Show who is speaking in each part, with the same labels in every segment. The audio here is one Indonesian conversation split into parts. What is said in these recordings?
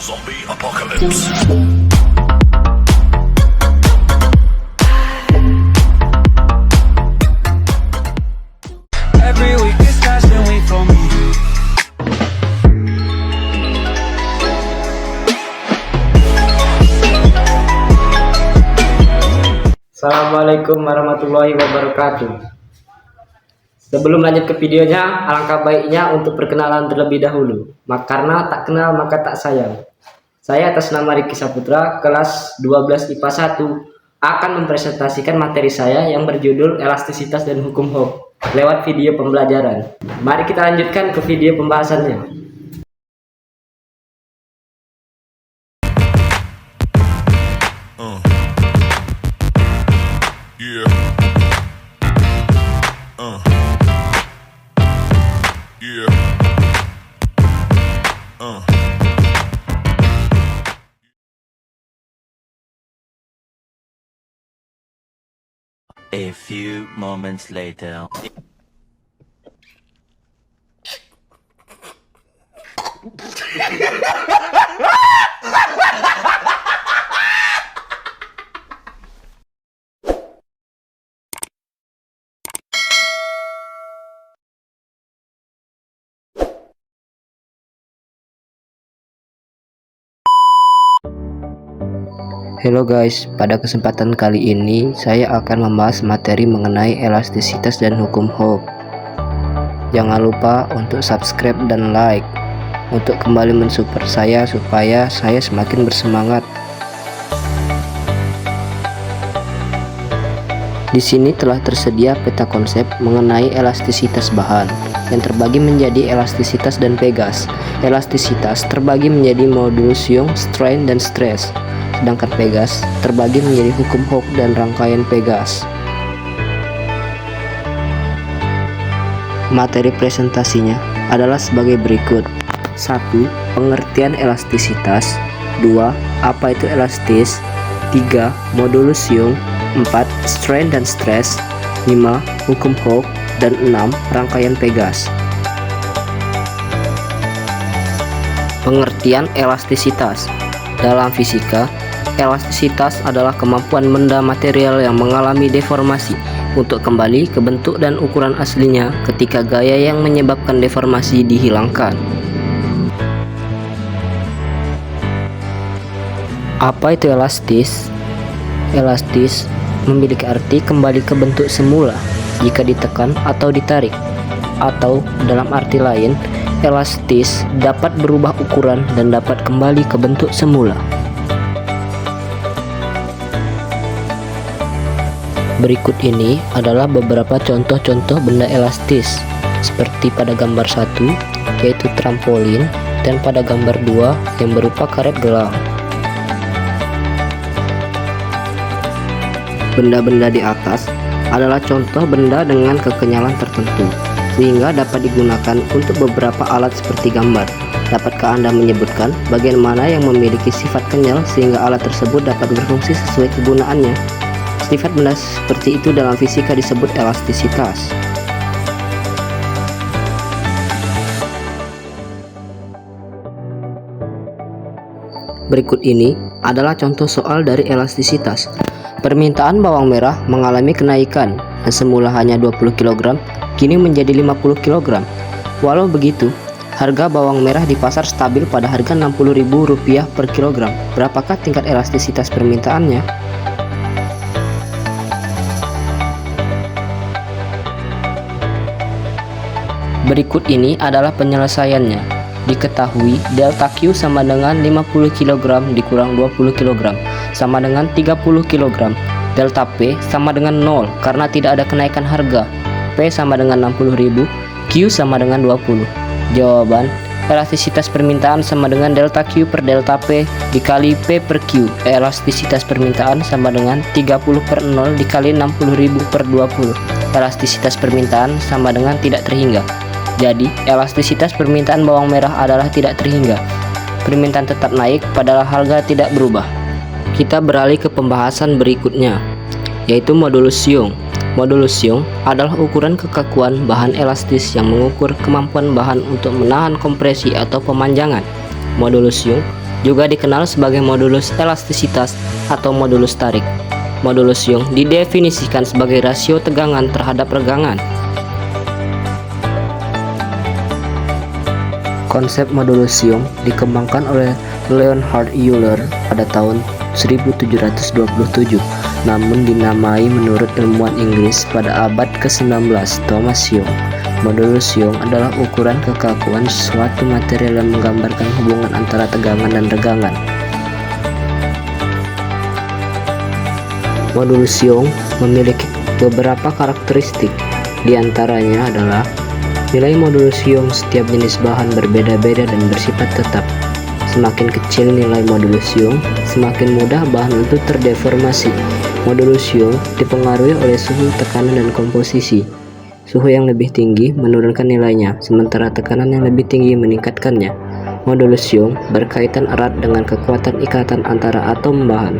Speaker 1: Zombie apocalypse.
Speaker 2: Every week is fashion week for me.
Speaker 3: Assalamualaikum warahmatullahi wabarakatuh. Sebelum lanjut ke videonya, alangkah baiknya untuk perkenalan terlebih dahulu. Karena tak kenal maka tak sayang. Saya atas nama Riki Saputra, kelas 12 IPA 1, akan mempresentasikan materi saya yang berjudul elastisitas dan hukum Hooke lewat video pembelajaran. Mari kita lanjutkan ke video pembahasannya.
Speaker 1: Yeah. Yeah.
Speaker 4: A few moments later.
Speaker 3: Halo guys, pada kesempatan kali ini saya akan membahas materi mengenai elastisitas dan hukum Hooke. Jangan lupa untuk subscribe dan like untuk kembali mensupport saya supaya saya semakin bersemangat. Di sini telah tersedia peta konsep mengenai elastisitas bahan yang terbagi menjadi elastisitas dan Pegas. Elastisitas terbagi menjadi modulus Young, strain, dan stress. Sedangkan Pegas terbagi menjadi hukum Hooke dan rangkaian Pegas. Materi presentasinya adalah sebagai berikut. 1. Pengertian elastisitas. 2. Apa itu elastis. 3. Modulus Young. 4. Strain dan stress. 5. Hukum Hooke. Dan 6. Rangkaian Pegas. Pengertian elastisitas. Dalam fisika, elastisitas adalah kemampuan benda material yang mengalami deformasi untuk kembali ke bentuk dan ukuran aslinya ketika gaya yang menyebabkan deformasi dihilangkan. Apa itu elastis? Elastis memiliki arti kembali ke bentuk semula jika ditekan atau ditarik, atau dalam arti lain, elastis dapat berubah ukuran dan dapat kembali ke bentuk semula. Berikut ini adalah beberapa contoh-contoh benda elastis seperti pada gambar 1 yaitu trampolin dan pada gambar 2 yang berupa karet gelang. Benda-benda di atas adalah contoh benda dengan kekenyalan tertentu sehingga dapat digunakan untuk beberapa alat seperti gambar. Dapatkah Anda menyebutkan bagian mana yang memiliki sifat kenyal sehingga alat tersebut dapat berfungsi sesuai kegunaannya? Sifat benda seperti itu dalam fisika disebut elastisitas. Berikut ini adalah contoh soal dari elastisitas. Permintaan bawang merah mengalami kenaikan dan semula hanya 20 kg, kini menjadi 50 kg. Walau begitu, harga bawang merah di pasar stabil pada harga Rp60.000 per kilogram. Berapakah tingkat elastisitas permintaannya? Berikut ini adalah penyelesaiannya. Diketahui delta Q sama dengan 50 kg dikurang 20 kg sama dengan 30 kg. Delta P sama dengan 0 karena tidak ada kenaikan harga. P sama dengan 60.000, Q sama dengan 20. Jawaban, elastisitas permintaan sama dengan delta Q per delta P dikali P per Q. Elastisitas permintaan sama dengan 30 per 0 dikali 60.000 per 20. Elastisitas permintaan sama dengan tidak terhingga. Jadi, elastisitas permintaan bawang merah adalah tidak terhingga. Permintaan tetap naik padahal harga tidak berubah. Kita beralih ke pembahasan berikutnya, yaitu modulus Young. Modulus Young adalah ukuran kekakuan bahan elastis yang mengukur kemampuan bahan untuk menahan kompresi atau pemanjangan. Modulus Young juga dikenal sebagai modulus elastisitas atau modulus tarik. Modulus Young didefinisikan sebagai rasio tegangan terhadap regangan. Konsep modulus Young dikembangkan oleh Leonhard Euler pada tahun 1727, namun dinamai menurut ilmuwan Inggris pada abad ke-19 Thomas Young. Modulus Young adalah ukuran kekakuan suatu material yang menggambarkan hubungan antara tegangan dan regangan. Modulus Young memiliki beberapa karakteristik, di antaranya adalah nilai modulus Young setiap jenis bahan berbeda-beda dan bersifat tetap. Semakin kecil nilai modulus Young, semakin mudah bahan untuk terdeformasi. Modulus Young dipengaruhi oleh suhu, tekanan, dan komposisi. Suhu yang lebih tinggi menurunkan nilainya, sementara tekanan yang lebih tinggi meningkatkannya. Modulus Young berkaitan erat dengan kekuatan ikatan antara atom bahan.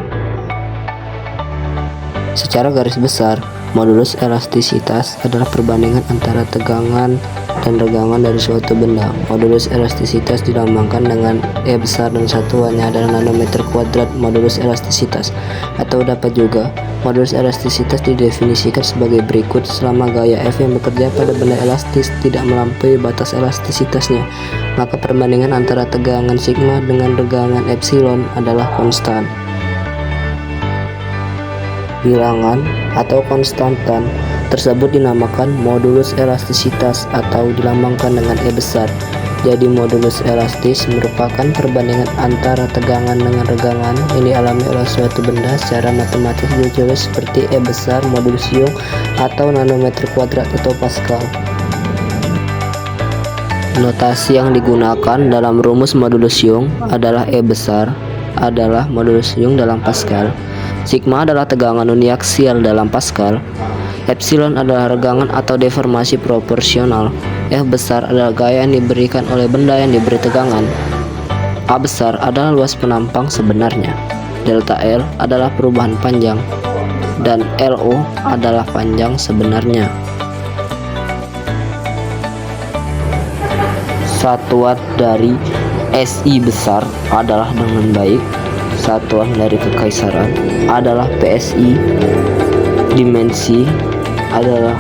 Speaker 3: Secara garis besar, modulus elastisitas adalah perbandingan antara tegangan dan regangan dari suatu benda. Modulus elastisitas dilambangkan dengan E besar dan satuannya adalah nanometer kuadrat modulus elastisitas. Atau dapat juga, modulus elastisitas didefinisikan sebagai berikut: selama gaya F yang bekerja pada benda elastis tidak melampaui batas elastisitasnya, maka perbandingan antara tegangan sigma dengan regangan epsilon adalah konstan. Bilangan atau konstantan tersebut dinamakan modulus elastisitas atau dilambangkan dengan E besar. Jadi modulus elastis merupakan perbandingan antara tegangan dengan regangan yang dialami oleh suatu benda secara matematis ditulis seperti E besar modulus Young atau nanometer kuadrat atau Pascal. Notasi yang digunakan dalam rumus modulus Young adalah E besar adalah modulus Young dalam Pascal, sigma adalah tegangan uniaksial dalam Pascal, epsilon adalah regangan atau deformasi proporsional, F besar adalah gaya yang diberikan oleh benda yang diberi tegangan, A besar adalah luas penampang sebenarnya, delta L adalah perubahan panjang, dan LO adalah panjang sebenarnya. Satuan dari SI besar adalah dengan baik. Satuan dari kekaisaran adalah PSI. Dimensi adalah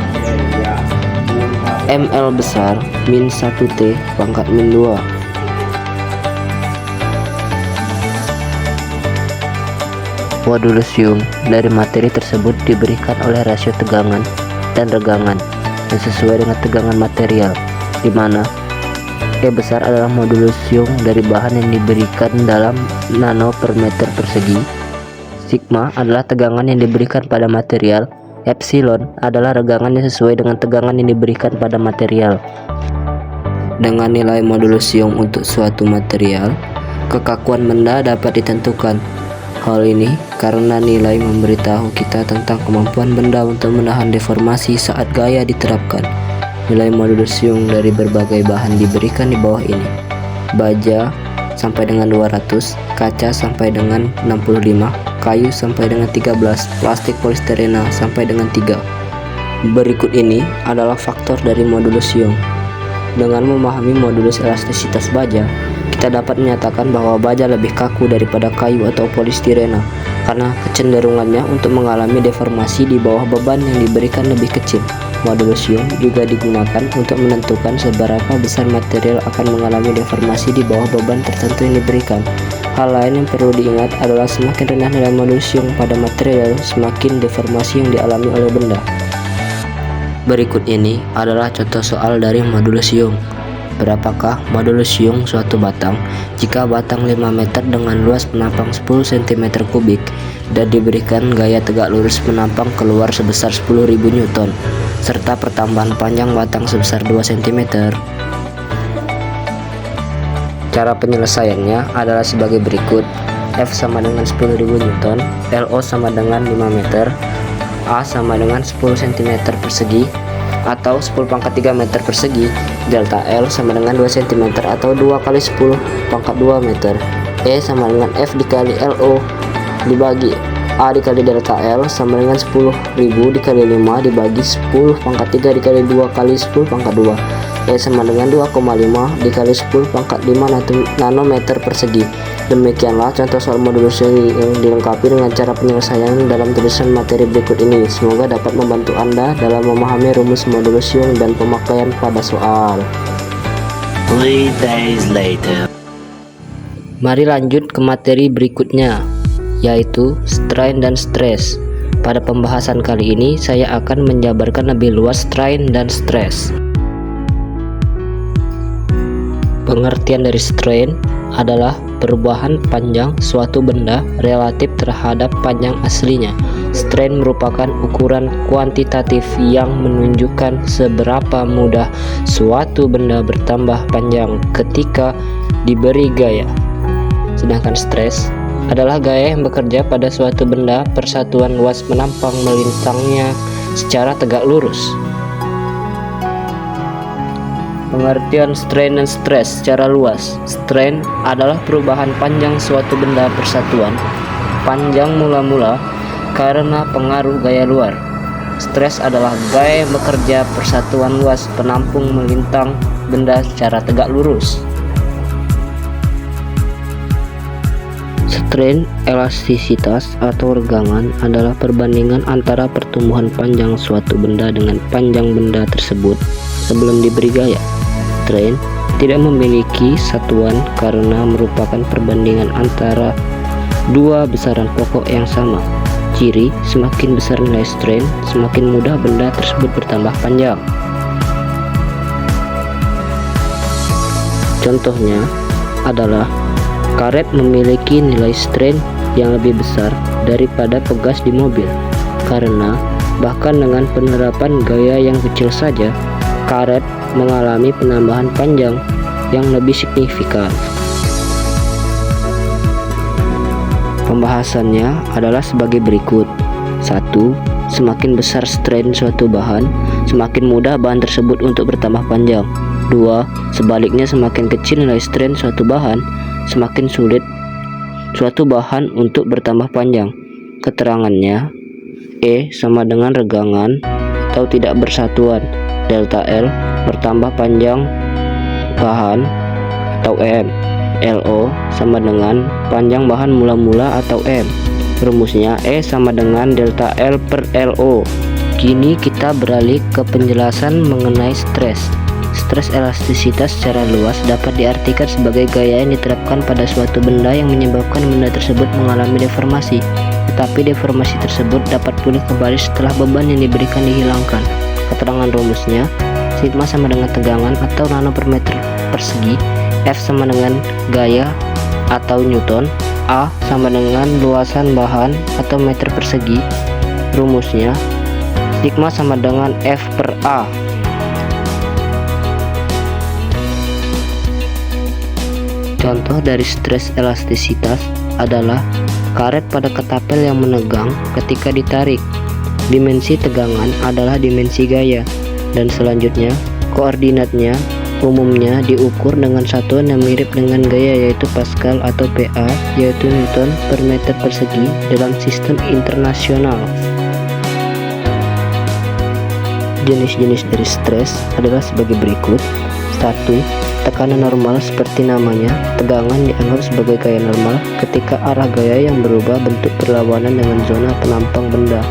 Speaker 3: ML besar min 1T pangkat min 2. Modulus Young dari materi tersebut diberikan oleh rasio tegangan dan regangan yang sesuai dengan tegangan material, di mana E besar adalah modulus Young dari bahan yang diberikan dalam nano per meter persegi. Sigma adalah tegangan yang diberikan pada material. Epsilon adalah regangan yang sesuai dengan tegangan yang diberikan pada material. Dengan nilai modulus Young untuk suatu material, kekakuan benda dapat ditentukan. Hal ini karena nilai memberitahu kita tentang kemampuan benda untuk menahan deformasi saat gaya diterapkan. Nilai modulus Young dari berbagai bahan diberikan di bawah ini: baja sampai dengan 200, kaca sampai dengan 65, kayu sampai dengan 13, plastik polisterena sampai dengan 3. Berikut ini adalah faktor dari modulus Young. Dengan memahami modulus elastisitas baja, kita dapat menyatakan bahwa baja lebih kaku daripada kayu atau polistirena karena kecenderungannya untuk mengalami deformasi di bawah beban yang diberikan lebih kecil. Modulus Young juga digunakan untuk menentukan seberapa besar material akan mengalami deformasi di bawah beban tertentu yang diberikan. Hal lain yang perlu diingat adalah semakin rendah nilai modulus Young pada material, semakin deformasi yang dialami oleh benda. Berikut ini adalah contoh soal dari modulus Young. Berapakah modulus Young suatu batang jika batang 5 meter dengan luas penampang 10 cm3 dan diberikan gaya tegak lurus penampang keluar sebesar 10.000 Newton serta pertambahan panjang batang sebesar 2 cm. Cara penyelesaiannya adalah sebagai berikut: F sama dengan 10.000 Newton, LO sama dengan 5 meter, A sama dengan 10 cm persegi atau 10⁻³ meter persegi, delta L sama dengan 2 cm atau 2 kali 10⁻² meter, E sama dengan F dikali LO dibagi A dikali delta L sama dengan 10.000 dikali 5 dibagi 10⁻³ dikali 2 kali 10⁻², E sama dengan 2,5 dikali 10⁻5 nanometer persegi Demikianlah contoh soal modulus yang dilengkapi dengan cara penyelesaian dalam tulisan materi berikut ini. Semoga dapat membantu Anda dalam memahami rumus modulus Young dan pemakaian pada soal.
Speaker 4: 3 days later.
Speaker 3: Mari lanjut ke materi berikutnya, yaitu strain dan stres. Pada pembahasan kali ini saya akan menjabarkan lebih luas strain dan stres. Pengertian dari strain adalah perubahan panjang suatu benda relatif terhadap panjang aslinya. Strain merupakan ukuran kuantitatif yang menunjukkan seberapa mudah suatu benda bertambah panjang ketika diberi gaya. Sedangkan stres adalah gaya yang bekerja pada suatu benda persatuan luas menampang melintangnya secara tegak lurus. Pengertian strain dan stres secara luas. Strain adalah perubahan panjang suatu benda persatuan panjang mula-mula karena pengaruh gaya luar. Stres adalah gaya yang bekerja persatuan luas penampung melintang benda secara tegak lurus. Strain, elastisitas atau regangan adalah perbandingan antara pertumbuhan panjang suatu benda dengan panjang benda tersebut sebelum diberi gaya. Strain tidak memiliki satuan karena merupakan perbandingan antara dua besaran pokok yang sama. Ciri, semakin besar nilai strain, semakin mudah benda tersebut bertambah panjang. Contohnya adalah karet memiliki nilai strain yang lebih besar daripada pegas di mobil, karena bahkan dengan penerapan gaya yang kecil saja, karet mengalami penambahan panjang yang lebih signifikan. Pembahasannya adalah sebagai berikut. 1. Semakin besar strain suatu bahan, semakin mudah bahan tersebut untuk bertambah panjang. 2. Sebaliknya, semakin kecil nilai strain suatu bahan, semakin sulit suatu bahan untuk bertambah panjang. Keterangannya, E sama dengan regangan atau tidak bersatuan, delta L bertambah panjang bahan atau M. LO sama dengan panjang bahan mula-mula atau M. Rumusnya E sama dengan delta L per LO. Kini kita beralih ke penjelasan mengenai stres. Stres elastisitas secara luas dapat diartikan sebagai gaya yang diterapkan pada suatu benda yang menyebabkan benda tersebut mengalami deformasi, tetapi deformasi tersebut dapat pulih kembali setelah beban yang diberikan dihilangkan. Keterangan rumusnya, sigma sama dengan tegangan atau nano per meter persegi, F sama dengan gaya atau newton, A sama dengan luasan bahan atau meter persegi. Rumusnya, sigma sama dengan F per A. Contoh dari stres elastisitas adalah karet pada ketapel yang menegang ketika ditarik. Dimensi tegangan adalah dimensi gaya, dan selanjutnya koordinatnya umumnya diukur dengan satuan yang mirip dengan gaya, yaitu Pascal atau PA, yaitu Newton per meter persegi dalam sistem internasional. Jenis-jenis dari stres adalah sebagai berikut. 1. Tekanan normal seperti namanya, tegangan dianggap sebagai gaya normal ketika arah gaya yang berubah bentuk berlawanan dengan zona penampang benda.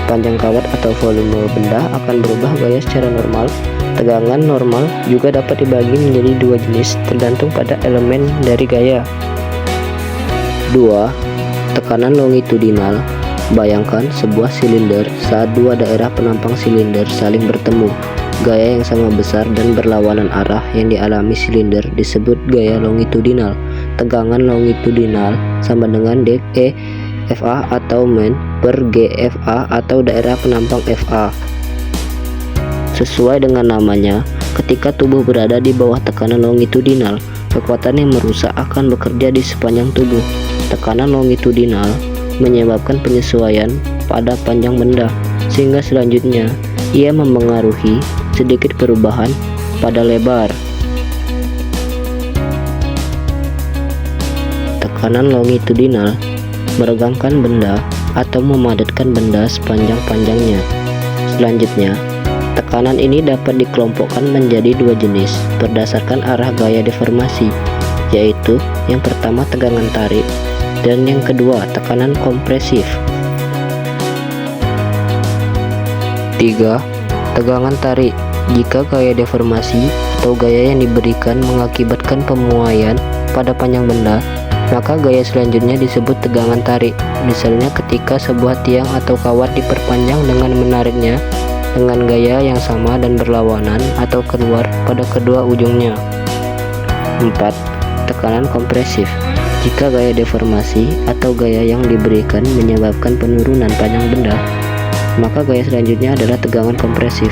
Speaker 3: Panjang kawat atau volume benda akan berubah gaya secara normal. Tegangan normal juga dapat dibagi menjadi dua jenis tergantung pada elemen dari gaya. 2. Tekanan longitudinal. Bayangkan sebuah silinder saat dua daerah penampang silinder saling bertemu. Gaya yang sama besar dan berlawanan arah yang dialami silinder disebut gaya longitudinal. Tegangan longitudinal sama dengan dE FA atau men per GFA atau daerah penampang FA. Sesuai dengan namanya, ketika tubuh berada di bawah tekanan longitudinal, kekuatan yang merusak akan bekerja di sepanjang tubuh. Tekanan longitudinal menyebabkan penyesuaian pada panjang benda, sehingga selanjutnya ia mempengaruhi sedikit perubahan pada lebar. Tekanan longitudinal meregangkan benda atau memadatkan benda sepanjang-panjangnya. Selanjutnya, tekanan ini dapat dikelompokkan menjadi dua jenis berdasarkan arah gaya deformasi. yaitu yang pertama tegangan tarik dan yang kedua tekanan kompresif. 3. Tegangan tarik. Jika gaya deformasi atau gaya yang diberikan mengakibatkan pemuaian pada panjang benda, maka gaya selanjutnya disebut tegangan tarik. Misalnya ketika sebuah tiang atau kawat diperpanjang dengan menariknya dengan gaya yang sama dan berlawanan atau keluar pada kedua ujungnya. 4. Tekanan kompresif. Jika gaya deformasi atau gaya yang diberikan menyebabkan penurunan panjang benda, maka gaya selanjutnya adalah tegangan kompresif.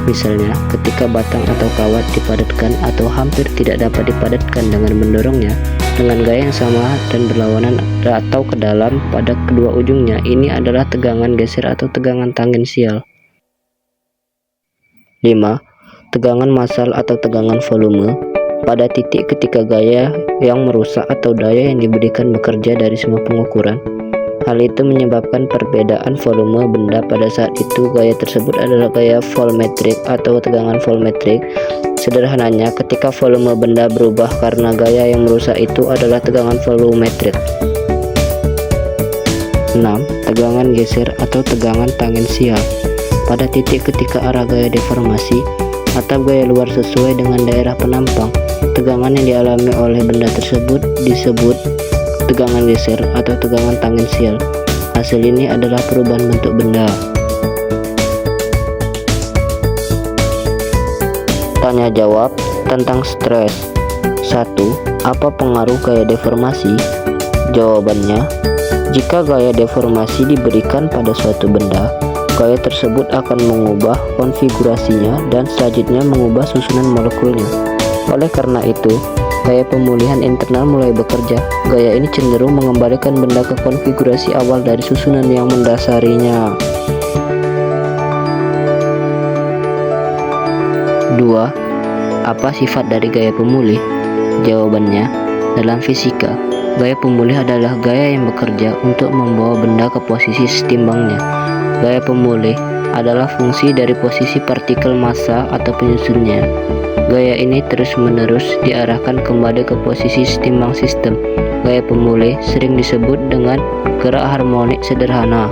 Speaker 3: Misalnya ketika batang atau kawat dipadatkan atau hampir tidak dapat dipadatkan dengan mendorongnya dengan gaya yang sama dan berlawanan atau ke dalam pada kedua ujungnya, ini adalah tegangan geser atau tegangan tangensial. 5. Tegangan massal atau tegangan volume. Pada titik ketika gaya yang merusak atau daya yang diberikan bekerja dari semua pengukuran, hal itu menyebabkan perbedaan volume benda. Pada saat itu gaya tersebut adalah gaya volumetrik atau tegangan volumetrik. Sederhananya, ketika volume benda berubah karena gaya yang merusak itu adalah tegangan volumetrik. 6. Tegangan geser atau tegangan tangensial. Pada titik ketika arah gaya deformasi atau gaya luar sesuai dengan daerah penampang, tegangan yang dialami oleh benda tersebut disebut tegangan geser atau tegangan tangensial. Hasil ini adalah perubahan bentuk benda. Tanya jawab tentang stres. 1. Apa pengaruh gaya deformasi? Jawabannya, jika gaya deformasi diberikan pada suatu benda, gaya tersebut akan mengubah konfigurasinya dan selanjutnya mengubah susunan molekulnya. Oleh karena itu, gaya pemulihan internal mulai bekerja. Gaya ini cenderung mengembalikan benda ke konfigurasi awal dari susunan yang mendasarinya. 2. Apa sifat dari gaya pemulih? Jawabannya, dalam fisika, gaya pemulih adalah gaya yang bekerja untuk membawa benda ke posisi setimbangnya. Gaya pemulih adalah fungsi dari posisi partikel massa atau penyusunnya. Gaya ini terus-menerus diarahkan kembali ke posisi setimbang sistem. Gaya pemulih sering disebut dengan gerak harmonik sederhana.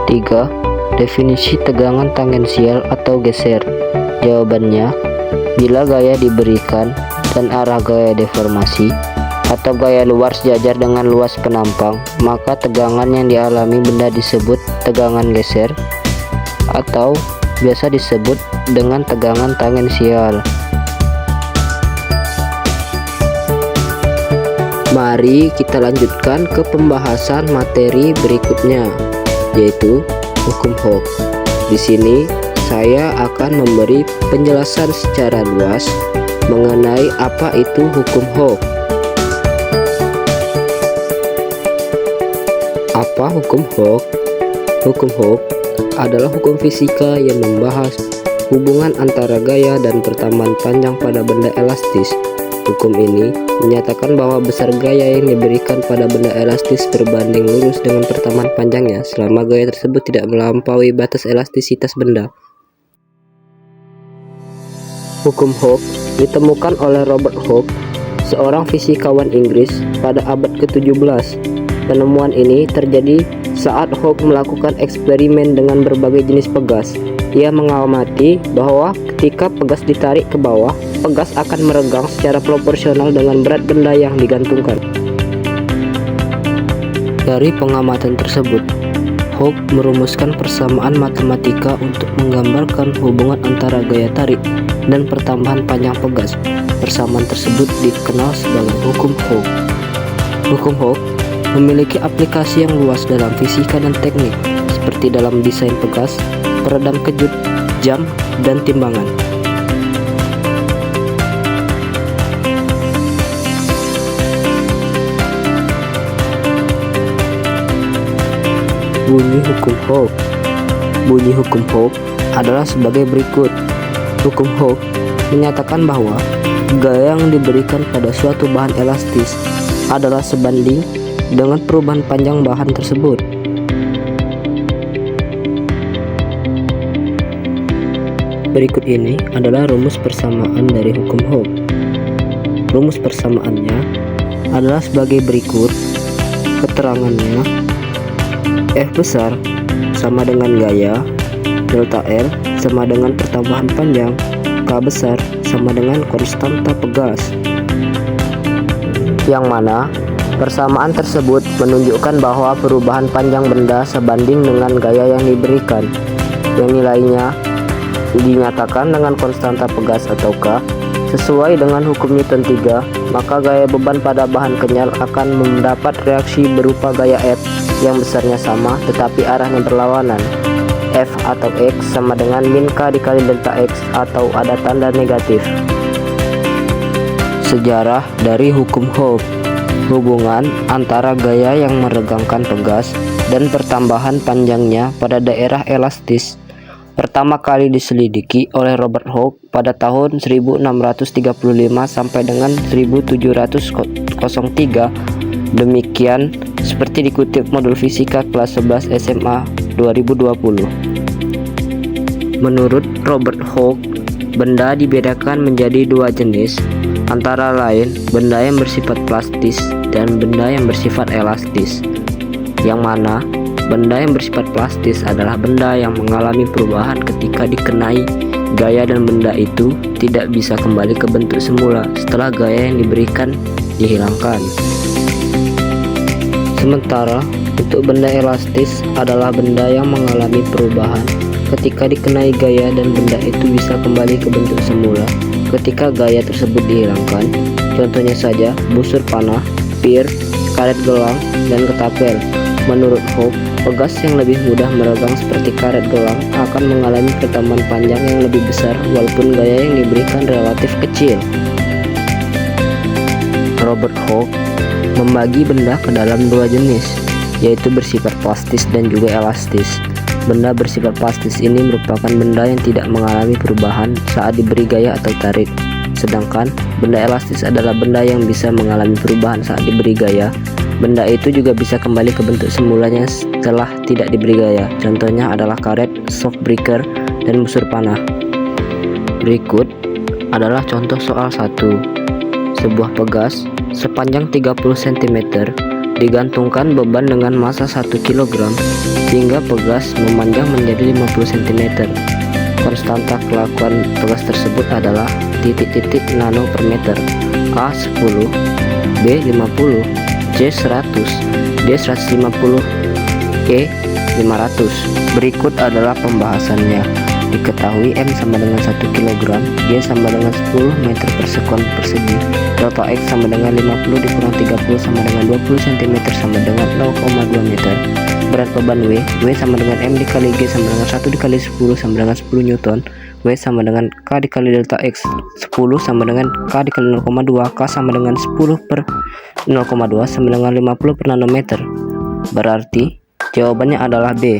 Speaker 3: 3. Definisi tegangan tangensial atau geser. Jawabannya, bila gaya diberikan dan arah gaya deformasi atau gaya luar sejajar dengan luas penampang, maka tegangan yang dialami benda disebut tegangan geser atau biasa disebut dengan tegangan tangensial. Mari kita lanjutkan ke pembahasan materi berikutnya, yaitu hukum Hooke. Di sini saya akan memberi penjelasan secara luas mengenai apa itu hukum Hooke. Apa hukum Hooke? Hukum Hooke adalah hukum fisika yang membahas hubungan antara gaya dan pertambahan panjang pada benda elastis. Hukum ini menyatakan bahwa besar gaya yang diberikan pada benda elastis berbanding lurus dengan pertambahan panjangnya selama gaya tersebut tidak melampaui batas elastisitas benda. Hukum Hooke ditemukan oleh Robert Hooke, seorang fisikawan Inggris pada abad ke-17. Penemuan ini terjadi saat Hooke melakukan eksperimen dengan berbagai jenis pegas. Ia mengamati bahwa ketika pegas ditarik ke bawah, pegas akan meregang secara proporsional dengan berat benda yang digantungkan. Dari pengamatan tersebut, Hooke merumuskan persamaan matematika untuk menggambarkan hubungan antara gaya tarik dan pertambahan panjang pegas. Persamaan tersebut dikenal sebagai hukum Hooke. Hukum Hooke memiliki aplikasi yang luas dalam fisika dan teknik, seperti dalam desain pegas, peredam kejut, jam, dan timbangan. Bunyi hukum Hooke. Bunyi hukum Hooke adalah sebagai berikut. Hukum Hooke menyatakan bahwa gaya yang diberikan pada suatu bahan elastis adalah sebanding dengan perubahan panjang bahan tersebut. Berikut ini adalah rumus persamaan dari hukum Hooke. Rumus persamaannya adalah sebagai berikut. Keterangannya, F besar sama dengan gaya, delta L sama dengan pertambahan panjang, K besar sama dengan konstanta pegas. Yang mana persamaan tersebut menunjukkan bahwa perubahan panjang benda sebanding dengan gaya yang diberikan, yang nilainya dinyatakan dengan konstanta pegas atau K. Sesuai dengan hukum Newton 3, maka gaya beban pada bahan kenyal akan mendapat reaksi berupa gaya F yang besarnya sama tetapi arahnya berlawanan. F atau X sama dengan min K dikali delta X atau ada tanda negatif. Sejarah dari hukum Hooke. Hubungan antara gaya yang meregangkan pegas dan pertambahan panjangnya pada daerah elastis pertama kali diselidiki oleh Robert Hooke pada tahun 1635 sampai dengan 1703. Demikian seperti dikutip modul fisika kelas 11 SMA 2020. Menurut Robert Hooke, benda dibedakan menjadi dua jenis, antara lain benda yang bersifat plastis dan benda yang bersifat elastis. Yang mana benda yang bersifat plastis adalah benda yang mengalami perubahan ketika dikenai gaya dan benda itu tidak bisa kembali ke bentuk semula setelah gaya yang diberikan dihilangkan. Sementara untuk benda elastis adalah benda yang mengalami perubahan ketika dikenai gaya dan benda itu bisa kembali ke bentuk semula ketika gaya tersebut dihilangkan. Contohnya saja busur panah, pir, karet gelang, dan ketapel. Menurut Hooke, pegas yang lebih mudah meregang seperti karet gelang akan mengalami pertambahan panjang yang lebih besar walaupun gaya yang diberikan relatif kecil. Robert Hooke membagi benda ke dalam dua jenis, yaitu bersifat plastis dan juga elastis. Benda bersifat plastis ini merupakan benda yang tidak mengalami perubahan saat diberi gaya atau tarik. Sedangkan benda elastis adalah benda yang bisa mengalami perubahan saat diberi gaya. Benda itu juga bisa kembali ke bentuk semulanya setelah tidak diberi gaya. Contohnya adalah karet, shock breaker, dan busur panah. Berikut adalah contoh soal 1. Sebuah pegas sepanjang 30 cm digantungkan beban dengan massa 1 kg hingga pegas memanjang menjadi 50 cm. Konstanta kelakuan pegas tersebut adalah titik-titik nano per meter. A 10, B 50, C 100, D 150, E 500. Berikut adalah pembahasannya. Diketahui M sama dengan 1 kg, G sama dengan 10 meter per sekon persegi, delta X sama dengan 50 dikurang 30 sama dengan 20 cm sama dengan 0,2 meter. Berat beban W sama dengan M dikali G sama dengan 1 dikali 10 sama dengan 10 Newton. W sama dengan K dikali delta X, 10 sama dengan K dikali 0,2, K sama dengan 10 per 0,2 sama dengan 50 per nanometer. Berarti jawabannya adalah B.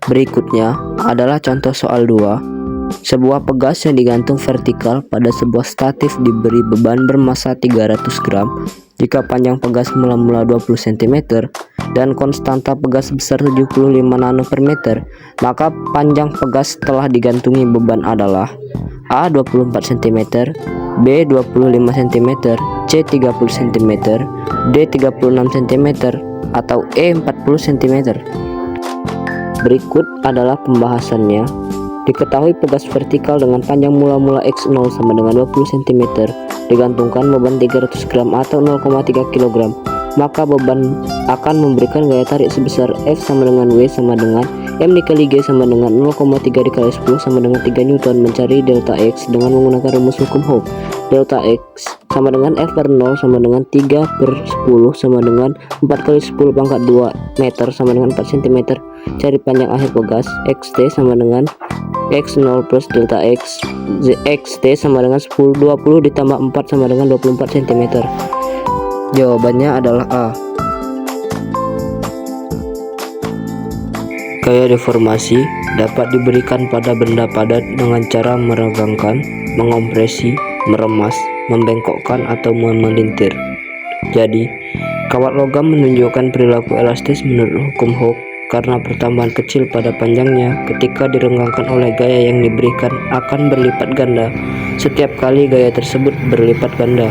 Speaker 3: Berikutnya adalah contoh soal 2. Sebuah pegas yang digantung vertikal pada sebuah statif diberi beban bermassa 300 gram. Jika panjang pegas mula-mula 20 cm dan konstanta pegas besar 75 nano per meter, maka panjang pegas setelah digantungi beban adalah A 24 cm, B 25 cm, C 30 cm, D 36 cm, atau E 40 cm. Berikut adalah pembahasannya. Diketahui pegas vertikal dengan panjang mula-mula X0 sama dengan 20 cm digantungkan beban 300 gram atau 0,3 kg, maka beban akan memberikan gaya tarik sebesar F sama dengan W sama dengan M dikali G sama dengan 0,3 dikali 10 sama dengan 3 Newton. Mencari delta X dengan menggunakan rumus hukum Hooke. Delta X sama dengan F per 0 sama dengan 3 per 10 sama dengan 4 kali 10 pangkat 2 meter sama dengan 4 cm. Cari panjang akhir pegas. XT sama dengan X0 plus delta X. XT sama dengan 10, 20 ditambah 4 sama dengan 24 cm. Jawabannya adalah A. Gaya deformasi dapat diberikan pada benda padat dengan cara meregangkan, mengompresi, meremas, membengkokkan, atau memelintir. Jadi, kawat logam menunjukkan perilaku elastis menurut hukum Hooke karena pertambahan kecil pada panjangnya ketika direnggangkan oleh gaya yang diberikan akan berlipat ganda setiap kali gaya tersebut berlipat ganda.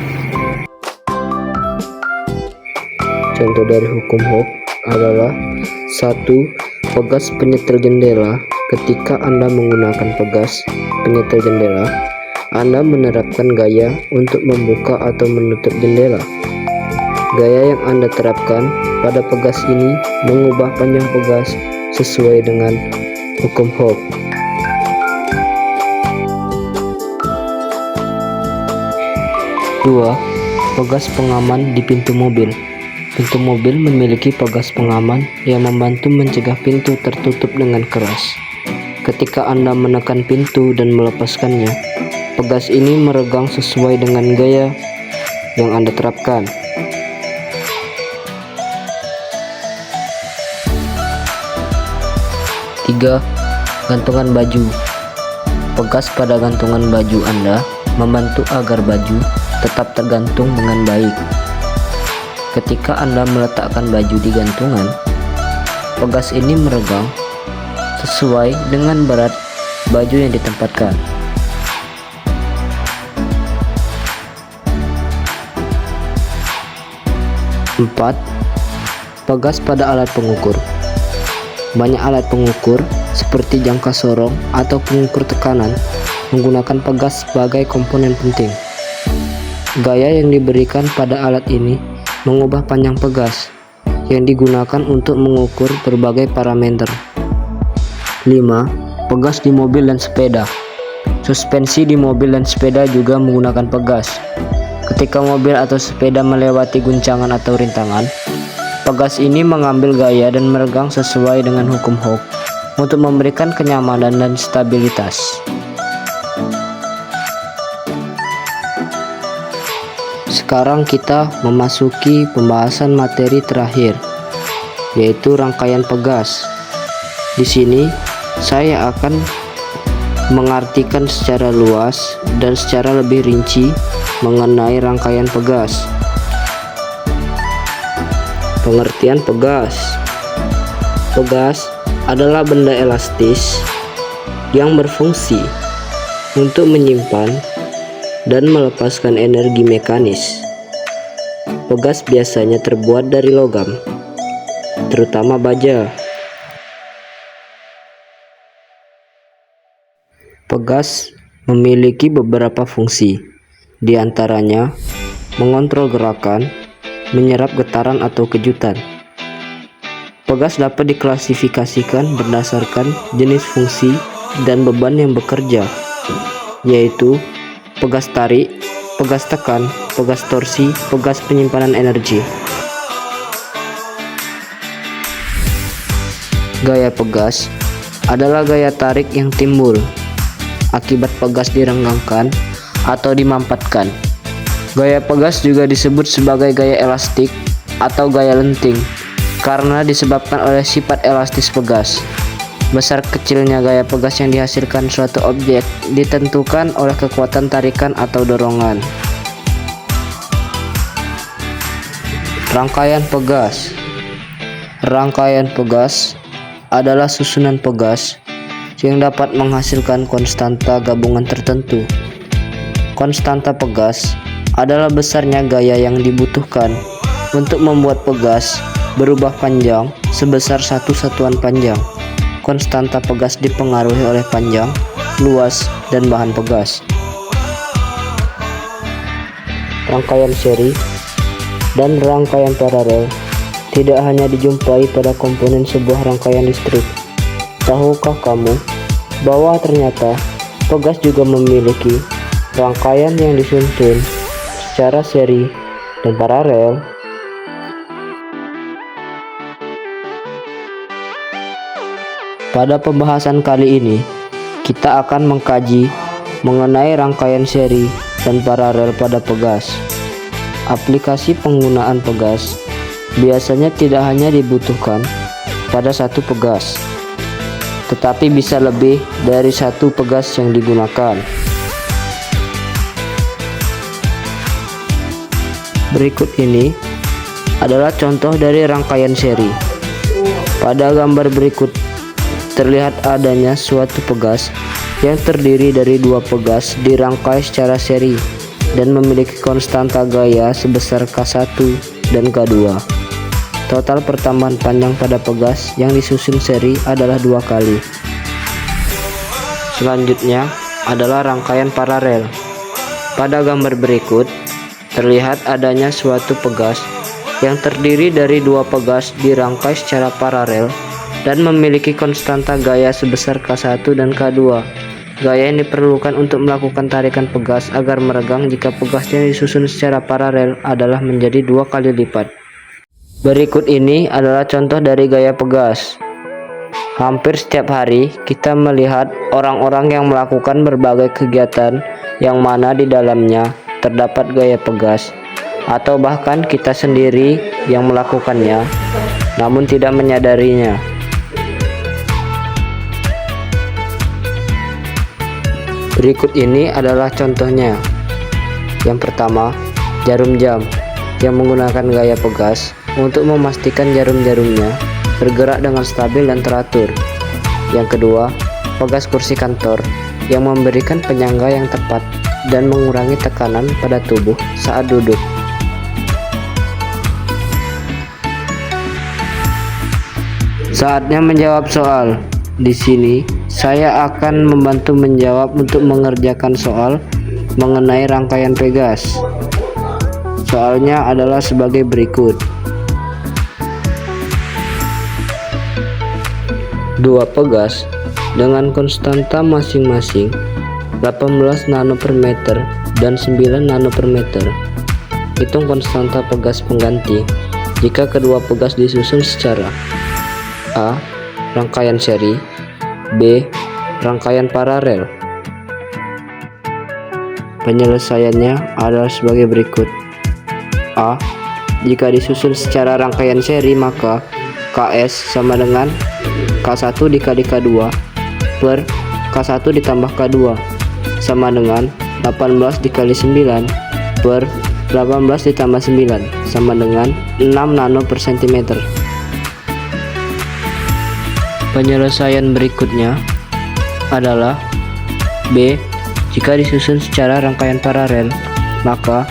Speaker 3: contoh dari hukum Hooke adalah 1. Pegas penyetel jendela. Ketika Anda menggunakan pegas penyetel jendela, Anda menerapkan gaya untuk membuka atau menutup jendela. Gaya yang Anda terapkan pada pegas ini mengubah panjang pegas sesuai dengan hukum Hooke. 2. Pegas pengaman di pintu mobil. Pintu mobil memiliki pegas pengaman yang membantu mencegah pintu tertutup dengan keras. Ketika Anda menekan pintu dan melepaskannya, pegas ini meregang sesuai dengan gaya yang Anda terapkan. 3. Gantungan baju. Pegas pada gantungan baju Anda membantu agar baju tetap tergantung dengan baik. Ketika Anda meletakkan baju di gantungan, pegas ini meregang sesuai dengan berat baju yang ditempatkan. 4. Pegas pada alat pengukur. Banyak alat pengukur seperti jangka sorong atau pengukur tekanan menggunakan pegas sebagai komponen penting. Gaya yang diberikan pada alat ini mengubah panjang pegas yang digunakan untuk mengukur berbagai parameter. 5. Pegas di mobil dan sepeda. Suspensi di mobil dan sepeda juga menggunakan pegas. Ketika mobil atau sepeda melewati guncangan atau rintangan, pegas ini mengambil gaya dan meregang sesuai dengan hukum Hooke untuk memberikan kenyamanan dan stabilitas. Sekarang kita memasuki pembahasan materi terakhir, yaitu rangkaian pegas. Di sini saya akan mengartikan secara luas dan secara lebih rinci mengenai rangkaian pegas. Pengertian pegas. Pegas adalah benda elastis yang berfungsi untuk menyimpan dan melepaskan energi mekanis. Pegas biasanya terbuat dari logam, terutama baja. Pegas memiliki beberapa fungsi, di antaranya mengontrol gerakan, menyerap getaran atau kejutan. Pegas dapat diklasifikasikan berdasarkan jenis fungsi dan beban yang bekerja, yaitu pegas tarik, pegas tekan, pegas torsi, pegas penyimpanan energi. Gaya pegas adalah gaya tarik yang timbul akibat pegas direnggangkan atau dimampatkan. Gaya pegas juga disebut sebagai gaya elastik atau gaya lenting karena disebabkan oleh sifat elastis pegas. Besar kecilnya gaya pegas yang dihasilkan suatu objek ditentukan oleh kekuatan tarikan atau dorongan. Rangkaian pegas. Rangkaian pegas adalah susunan pegas yang dapat menghasilkan konstanta gabungan tertentu. Konstanta pegas adalah besarnya gaya yang dibutuhkan untuk membuat pegas berubah panjang sebesar satu satuan panjang. Konstanta pegas dipengaruhi oleh panjang, luas, dan bahan pegas. Rangkaian seri dan rangkaian paralel tidak hanya dijumpai pada komponen sebuah rangkaian listrik. Tahukah kamu bahwa ternyata pegas juga memiliki rangkaian yang disusun secara seri dan paralel? Pada pembahasan kali ini, kita akan mengkaji mengenai rangkaian seri dan paralel pada pegas. Aplikasi penggunaan pegas biasanya tidak hanya dibutuhkan pada satu pegas, tetapi bisa lebih dari satu pegas yang digunakan. Berikut ini adalah contoh dari rangkaian seri. Pada gambar berikut terlihat adanya suatu pegas yang terdiri dari dua pegas dirangkai secara seri dan memiliki konstanta gaya sebesar K1 dan K2. Total pertambahan panjang pada pegas yang disusun seri adalah 2 kali. Selanjutnya adalah rangkaian paralel. Pada gambar berikut terlihat adanya suatu pegas yang terdiri dari 2 pegas dirangkai secara paralel dan memiliki konstanta gaya sebesar K1 dan K2. Gaya yang diperlukan untuk melakukan tarikan pegas agar meregang jika pegasnya disusun secara paralel adalah menjadi 2 kali lipat. Berikut ini adalah contoh dari gaya pegas. Hampir setiap hari kita melihat orang-orang yang melakukan berbagai kegiatan yang mana di dalamnya terdapat gaya pegas, atau bahkan kita sendiri yang melakukannya namun tidak menyadarinya. Berikut ini adalah contohnya. Yang pertama, jarum jam yang menggunakan gaya pegas untuk memastikan jarum-jarumnya bergerak dengan stabil dan teratur. Yang kedua, pegas kursi kantor yang memberikan penyangga yang tepat dan mengurangi tekanan pada tubuh saat duduk. Saatnya menjawab soal. Di sini saya akan membantu menjawab untuk mengerjakan soal mengenai rangkaian pegas. Soalnya adalah sebagai berikut. 2 pegas dengan konstanta masing-masing 18 nano per meter dan 9 nano per meter. Hitung konstanta pegas pengganti jika kedua pegas disusun secara A. Rangkaian seri, B. Rangkaian paralel. Penyelesaiannya adalah sebagai berikut. A. Jika disusun secara rangkaian seri maka KS sama dengan K1 dikali K2 per K1 ditambah K2 sama dengan 18 dikali 9 per 18 ditambah 9 sama dengan 6 nano per cm. Penyelesaian berikutnya adalah B. Jika disusun secara rangkaian paralel maka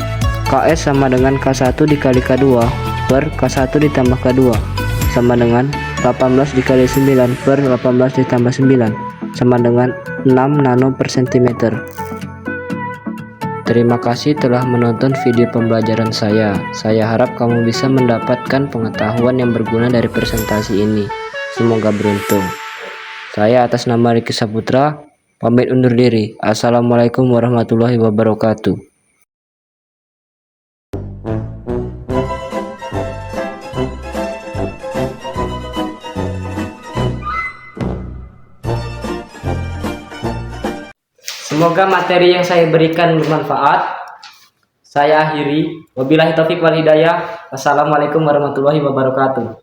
Speaker 3: KS sama dengan K1 dikali K2 per K1 ditambah K2 sama dengan 18 dikali 9 per 18 ditambah 9 sama dengan 6 nano per cm. Terima kasih telah menonton video pembelajaran saya. Saya harap kamu bisa mendapatkan pengetahuan yang berguna dari presentasi ini. Semoga beruntung. Saya atas nama Riki Saputra pamit undur diri. Assalamualaikum warahmatullahi wabarakatuh. Semoga materi yang saya berikan bermanfaat. Saya akhiri. Wabillahi taufik wal hidayah. Wassalamualaikum warahmatullahi wabarakatuh.